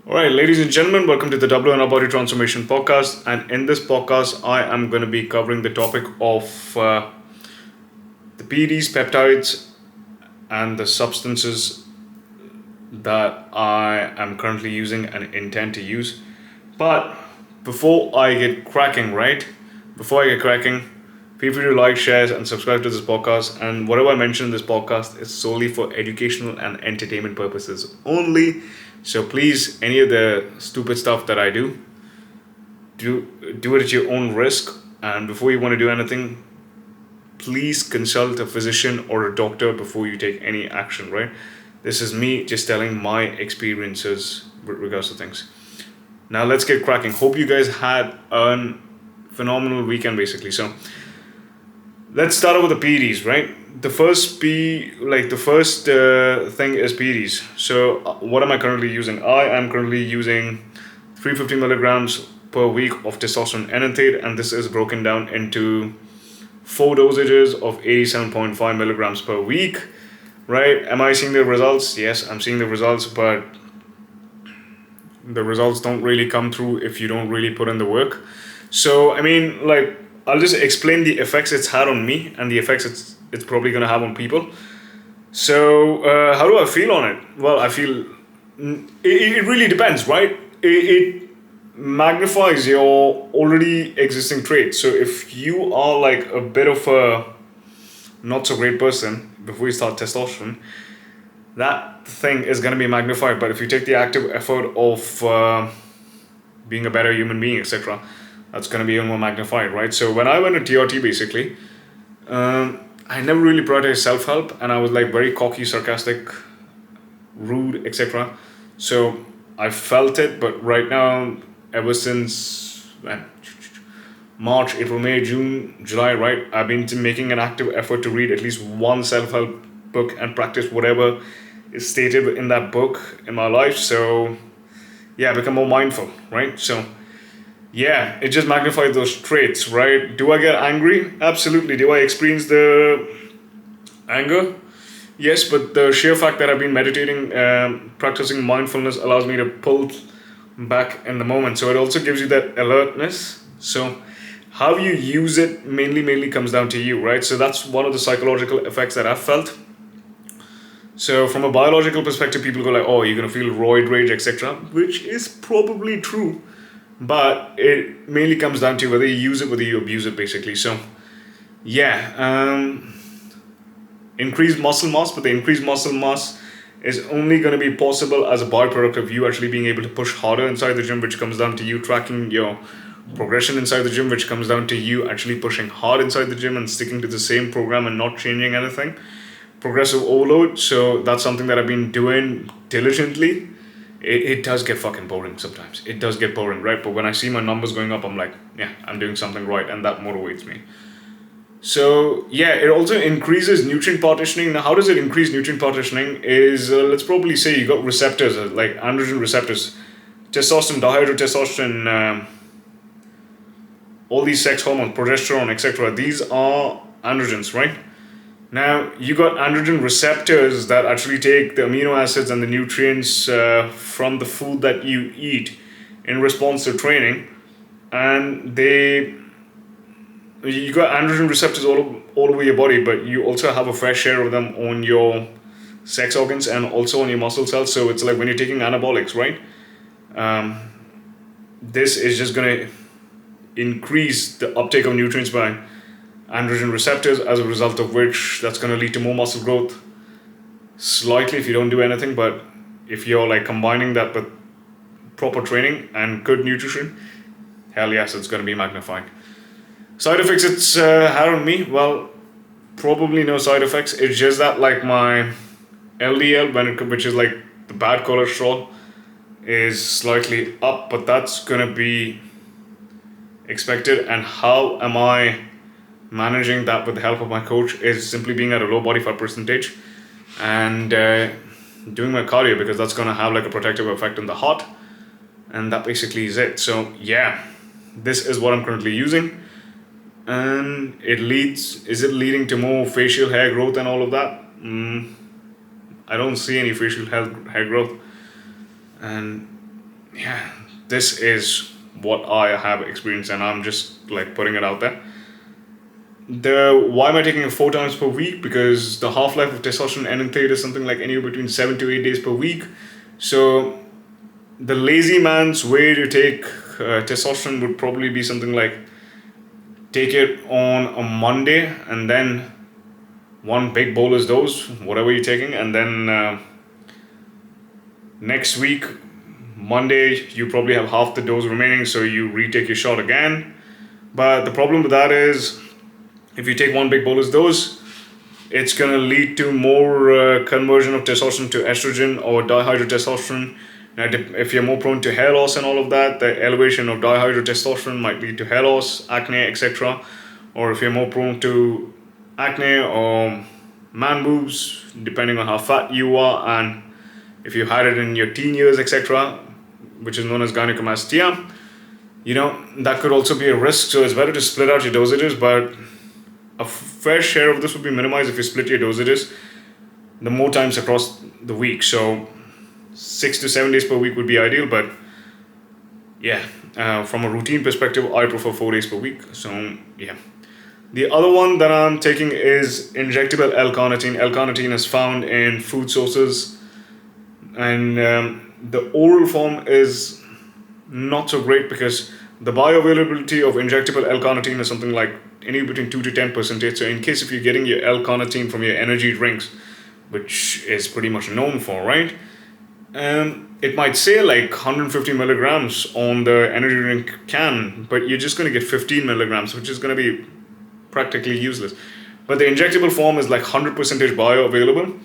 All right, ladies and gentlemen, welcome to the WNR Body Transformation Podcast. And in this podcast, I am going to be covering the topic of the PEDS, peptides, and the substances that I am currently using and intend to use. But before I get cracking, feel free to like, share, and subscribe to this podcast. And whatever I mention in this podcast is solely for educational and entertainment purposes only. So please, any of the stupid stuff that I do it at your own risk. And before you want to do anything, please consult a physician or a doctor before you take any action, right? This is me just telling my experiences with regards to things. Now let's get cracking. Hope you guys had a phenomenal weekend basically. So let's start off with the PEDs, right? The first thing is PEDs. So what am I currently using? I am currently using 350 milligrams per week of testosterone enanthate, and this is broken down into 4 dosages of 87.5 milligrams per week, right? Am I seeing the results? Yes, I'm seeing the results, but the results don't really come through if you don't really put in the work. So, I'll just explain the effects it's had on me and the effects it's probably going to have on people. So, how do I feel on it? Well, I feel it really depends, right? It magnifies your already existing traits. So, if you are like a bit of a not so great person before you start testosterone, that thing is going to be magnified. But if you take the active effort of being a better human being, etc., that's going to be even more magnified, right? So when I went to TRT, basically, I never really prioritized self-help, and I was like very cocky, sarcastic, rude, etc. So I felt it, but right now, ever since March, April, May, June, July, right, I've been making an active effort to read at least one self-help book and practice whatever is stated in that book in my life. So yeah, become more mindful, right? So yeah, it just magnified those traits, right? Do I get angry? Absolutely. Do I experience the anger? Yes, but the sheer fact that I've been meditating, practicing mindfulness allows me to pull back in the moment. So it also gives you that alertness. So how you use it mainly comes down to you, right? So that's one of the psychological effects that I've felt. So from a biological perspective, people go like, oh, you're going to feel roid rage, etc., which is probably true. But it mainly comes down to whether you use it, whether you abuse it, basically. So, yeah, increased muscle mass, but the increased muscle mass is only going to be possible as a byproduct of you actually being able to push harder inside the gym, which comes down to you tracking your progression inside the gym, which comes down to you actually pushing hard inside the gym and sticking to the same program and not changing anything. Progressive overload, so that's something that I've been doing diligently. It does get fucking boring sometimes. It does get boring, right? But when I see my numbers going up, I'm like, yeah, I'm doing something right, and that motivates me. So yeah, it also increases nutrient partitioning. Now, how does it increase nutrient partitioning? Is let's probably say you got receptors like androgen receptors, testosterone, dihydrotestosterone, all these sex hormones, progesterone, etc. These are androgens, right? Now, you got androgen receptors that actually take the amino acids and the nutrients from the food that you eat in response to training, and you got androgen receptors all over your body, but you also have a fair share of them on your sex organs and also on your muscle cells. So it's like when you're taking anabolics, right? This is just going to increase the uptake of nutrients by androgen receptors, as a result of which that's going to lead to more muscle growth slightly if you don't do anything. But if you're like combining that with proper training and good nutrition, hell yes, it's going to be magnified. Side effects it's had on me, well, probably no side effects. It's just that like my LDL, which is like the bad cholesterol, is slightly up, but that's going to be expected. And how am I managing that with the help of my coach is simply being at a low body fat percentage and doing my cardio, because that's going to have like a protective effect on the heart, and that basically is it. So yeah, this is what I'm currently using, and is it leading to more facial hair growth and all of that? I don't see any facial hair growth, and yeah, this is what I have experienced, and I'm just like putting it out there. Why am I taking it 4 times per week? Because the half life of testosterone enanthate is something like anywhere between 7 to 8 days per week. So the lazy man's way to take testosterone would probably be something like take it on a Monday and then one big bolus dose, whatever you're taking, and then next week, Monday, you probably have half the dose remaining, so you retake your shot again. But the problem with that is, if you take one big bolus dose, it's going to lead to more conversion of testosterone to estrogen or dihydrotestosterone. Now, if you're more prone to hair loss and all of that, the elevation of dihydrotestosterone might lead to hair loss, acne, etc. Or if you're more prone to acne or man boobs, depending on how fat you are, and if you had it in your teen years, etc., which is known as gynecomastia, that could also be a risk. So it's better to split out your dosages, but a fair share of this would be minimized if you split your dosages the more times across the week. So 6 to 7 days per week would be ideal, but yeah, from a routine perspective, I prefer 4 days per week. So yeah. The other one that I'm taking is injectable L-carnitine. L-carnitine is found in food sources, and the oral form is not so great because the bioavailability of injectable L-carnitine is something like anywhere between 2 to 10%. So in case if you're getting your L-carnitine from your energy drinks, which is pretty much known for, right? It might say like 150 milligrams on the energy drink can, but you're just going to get 15 milligrams, which is going to be practically useless. But the injectable form is like 100% bioavailable.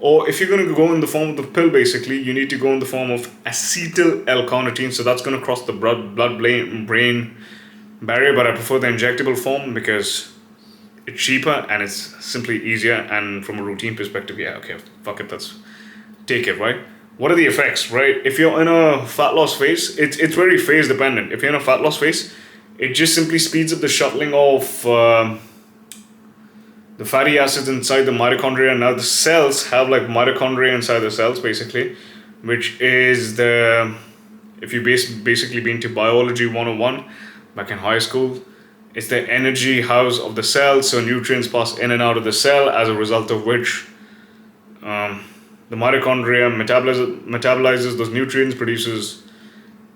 Or if you're going to go in the form of the pill, basically, you need to go in the form of acetyl L-carnitine. So that's going to cross the blood-brain barrier. But I prefer the injectable form because it's cheaper and it's simply easier. And from a routine perspective, yeah, okay, fuck it, let's take it, right? What are the effects, right? If you're in a fat loss phase, it's very phase dependent. If you're in a fat loss phase, it just simply speeds up the shuttling of the fatty acids inside the mitochondria. Now the cells have like mitochondria inside the cells, basically, which is if you basically been to biology 101 back in high school, it's the energy house of the cell. So nutrients pass in and out of the cell, as a result of which the mitochondria metabolizes those nutrients, produces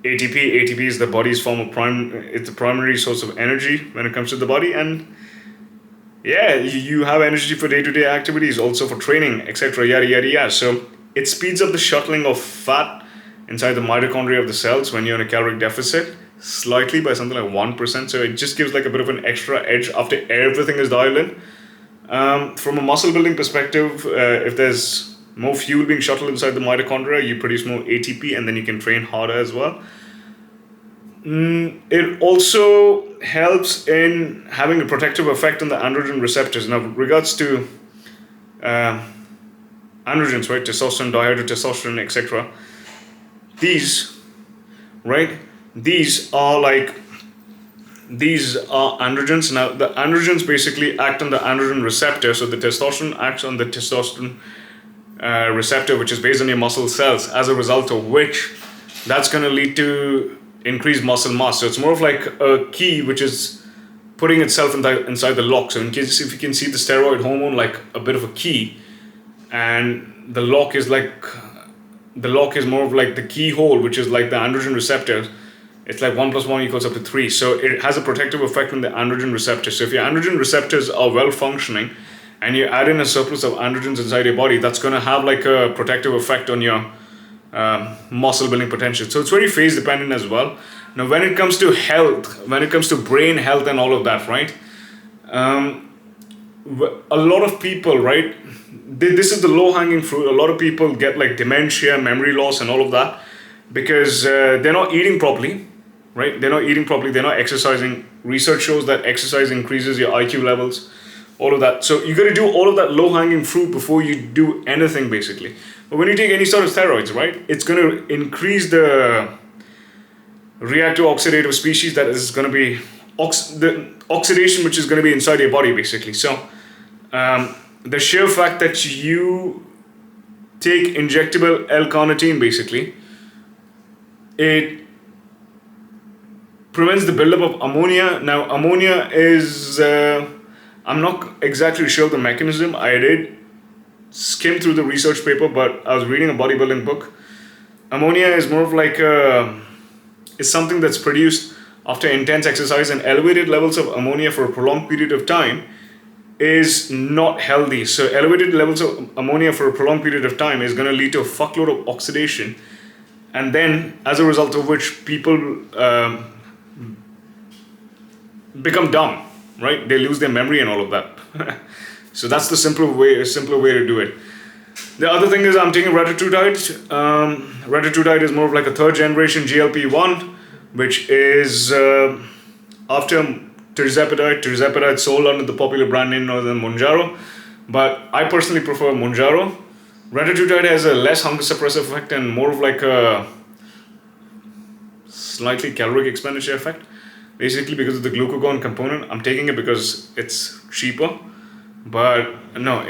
ATP. ATP is the body's form of it's the primary source of energy when it comes to the body, and yeah, you have energy for day-to-day activities, also for training, etc. Yada yada yada. So it speeds up the shuttling of fat inside the mitochondria of the cells when you're in a caloric deficit slightly by something like 1%. So it just gives like a bit of an extra edge after everything is dialed in. From a muscle building perspective, if there's more fuel being shuttled inside the mitochondria, you produce more ATP, and then you can train harder as well. It also helps in having a protective effect on the androgen receptors. Now, with regards to androgens, right, testosterone, dihydrotestosterone, etc. These are androgens. Now, the androgens basically act on the androgen receptor. So the testosterone acts on the testosterone receptor, which is based on your muscle cells, as a result of which that's going to lead to increased muscle mass. So it's more of like a key which is putting itself inside the lock. So in case if you can see the steroid hormone like a bit of a key, and the lock is more of like the keyhole, which is like the androgen receptor. It's like 1 + 1 = up to 3. So it has a protective effect on the androgen receptor. So if your androgen receptors are well functioning and you add in a surplus of androgens inside your body, that's going to have like a protective effect on your muscle building potential. So it's very phase dependent as well. Now when it comes to health, when it comes to brain health and all of that, right, a lot of people, right, this is the low hanging fruit. A lot of people get like dementia, memory loss and all of that because they're not eating properly, right? They're not exercising. Research shows that exercise increases your IQ levels, all of that. So you got to do all of that low hanging fruit before you do anything, basically. But when you take any sort of steroids, right, it's going to increase the reactive oxidative species that is going to be the oxidation, which is going to be inside your body, basically. So the sheer fact that you take injectable L-carnitine, basically, it prevents the buildup of ammonia. Now, ammonia is, I'm not exactly sure of the mechanism. I did skim through the research paper, but I was reading a bodybuilding book. Ammonia is more of like is something that's produced after intense exercise, and elevated levels of ammonia for a prolonged period of time is not healthy. So elevated levels of ammonia for a prolonged period of time is going to lead to a fuckload of oxidation, and then as a result of which people become dumb, right? They lose their memory and all of that. So that's the simpler way to do it. The other thing is I'm taking retatrutide. Retatrutide is more of like a third generation GLP-1, which is after tirzepatide. Tirzepatide sold under the popular brand name known as Mounjaro, but I personally prefer Mounjaro. Retatrutide has a less hunger suppressive effect and more of like a slightly caloric expenditure effect. Basically because of the glucagon component. I'm taking it because it's cheaper, but no,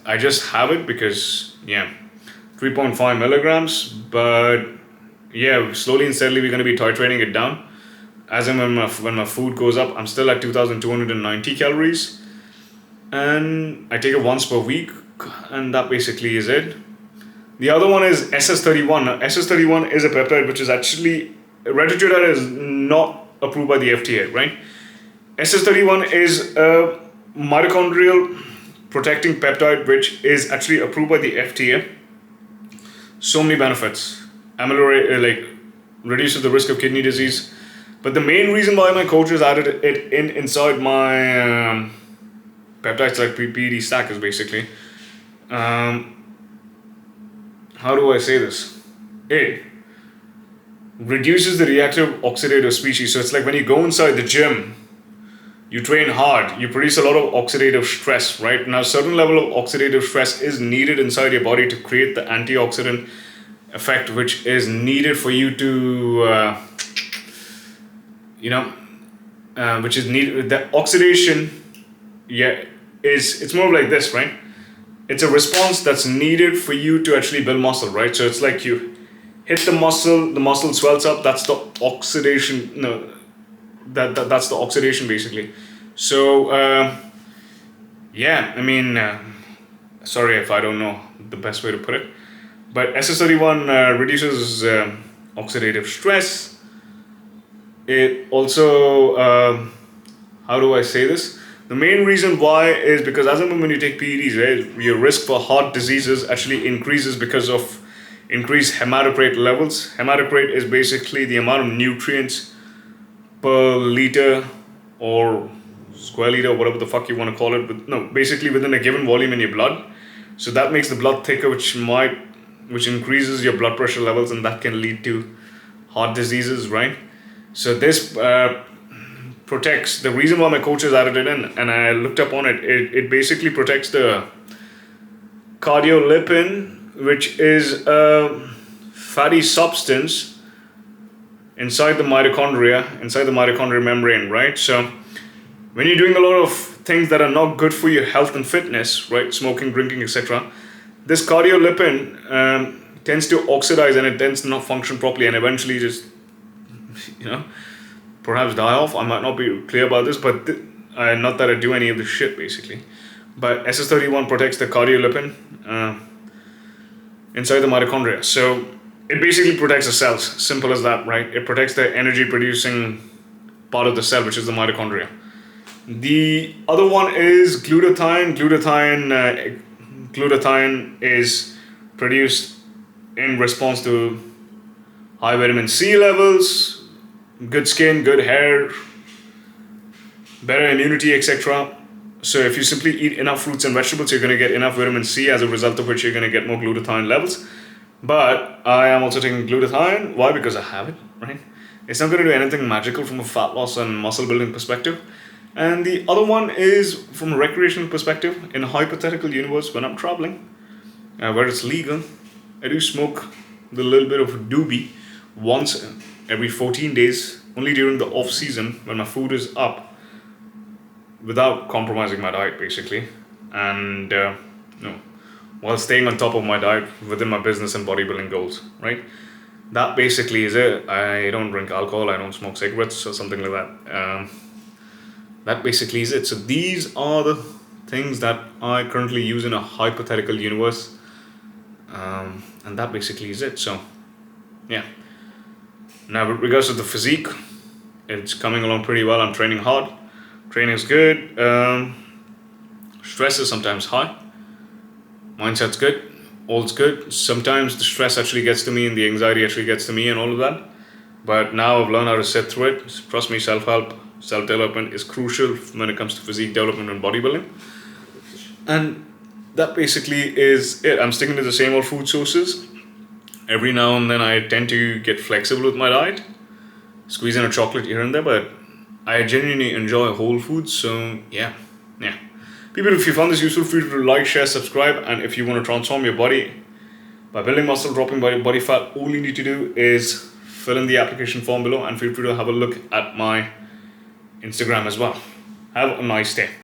I just have it because 3.5 milligrams, but yeah, slowly and steadily we're going to be titrating it down. As in when my food goes up, I'm still at 2,290 calories, and I take it once per week, and that basically is it. The other one is SS31. Now, SS31 is a peptide which is actually, retatrutide is not approved by the FDA, right? SS31 is a mitochondrial protecting peptide which is actually approved by the FDA. So many benefits. Reduces the risk of kidney disease. But the main reason why my coach has added it inside my peptides like PED stack is basically, how do I say this? It reduces the reactive oxidative species. So it's like when you go inside the gym, you train hard, you produce a lot of oxidative stress, right? Now, a certain level of oxidative stress is needed inside your body to create the antioxidant effect, which is needed for you to, which is needed. The oxidation, it's more like this, right? It's a response that's needed for you to actually build muscle, right? So it's like you hit the muscle swells up. That's the oxidation. No, that's the oxidation basically. So sorry if I don't know the best way to put it, but SS31 reduces oxidative stress. It also how do I say this? The main reason why is because as and when you take PEDs, right, your risk for heart diseases actually increases because of increased hematocrit levels. Hematocrit is basically the amount of nutrients per liter or square liter, whatever the fuck you want to call it, but basically within a given volume in your blood. So that makes the blood thicker, which increases your blood pressure levels, and that can lead to heart diseases, right? So this protects. The reason why my coach has added it in, and I looked up on it, it basically protects the cardiolipin, which is a fatty substance inside the mitochondria membrane, right? So when you're doing a lot of things that are not good for your health and fitness, right, smoking, drinking, etc., this cardiolipin tends to oxidize and it tends to not function properly and eventually just, perhaps die off. I might not be clear about this, but not that I do any of this shit basically. But SS31 protects the cardiolipin inside the mitochondria. So it basically protects the cells, simple as that, right? It protects the energy producing part of the cell, which is the mitochondria. The other one is glutathione. Glutathione is produced in response to high vitamin C levels, good skin, good hair, better immunity, etc. So if you simply eat enough fruits and vegetables, you're going to get enough vitamin C, as a result of which you're going to get more glutathione levels. But I am also taking glutathione. Why? Because I have it, right? It's not going to do anything magical from a fat loss and muscle building perspective. And the other one is from a recreational perspective. In a hypothetical universe, when I'm traveling, where it's legal, I do smoke the little bit of doobie once every 14 days, only during the off season when my food is up, without compromising my diet basically, and while staying on top of my diet within my business and bodybuilding goals, right? that basically is it. I don't drink alcohol, I don't smoke cigarettes or something like that. That basically is it. So these are the things that I currently use in a hypothetical universe. And that basically is it. So yeah. Now with regards to the physique, it's coming along pretty well. I'm training hard. Training is good. Stress is sometimes high. Mindset's good. All's good. Sometimes the stress actually gets to me and the anxiety actually gets to me and all of that. But now I've learned how to sit through it. Trust me, self-help, self-development is crucial when it comes to physique development and bodybuilding. And that basically is it. I'm sticking to the same old food sources. Every now and then I tend to get flexible with my diet, squeeze in a chocolate here and there, but I genuinely enjoy whole foods. So yeah. People, if you found this useful, feel free to like, share, subscribe, and if you want to transform your body by building muscle, dropping body fat, all you need to do is fill in the application form below and feel free to have a look at my Instagram as well. Have a nice day.